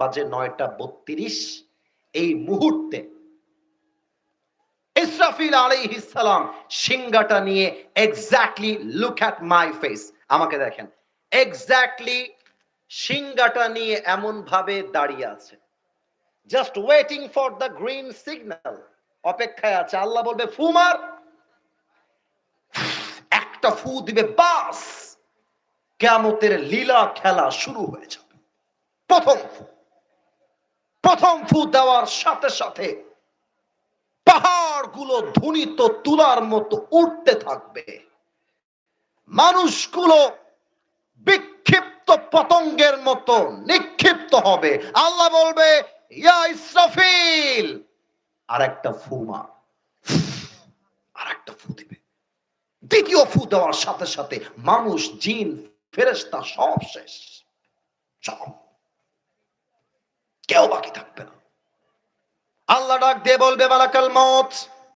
বাজে 9:32 এই মুহূর্তে ইসরাফিল আলাইহিস সালাম সিংহাটা নিয়ে exactly look at my face, আমাকে দেখেন, এক্স্যাক্টলি সিংহাটা নিয়ে এমন ভাবে দাঁড়িয়ে আছে, just waiting for the green signal, অপেক্ষায় আছে। আল্লাহ বলবে ফু মার, একটা ফু দিবে, বাস কিয়ামতের লীলা খেলা শুরু হয়ে যাবে। প্রথম ফু দেওয়ার সাথে সাথে পাহাড়গুলো ধ্বনিত তুলার মতো উঠতে থাকবে, মানুষগুলো বিক্ষিপ্ত পতঙ্গের মতো নিক্ষিপ্ত হবে। আল্লাহ বলবে ইয়া ইসরাফিল, আর একটা ফু মার, আর একটা ফু দিবে। দ্বিতীয় ফু দেওয়ার সাথে সাথে মানুষ, জিন, ফেরেশতা সব শেষ, সব, কেউ বাকি থাকবে না। আল্লাহ ডাক দিয়ে বলবে মালাকাল মউত,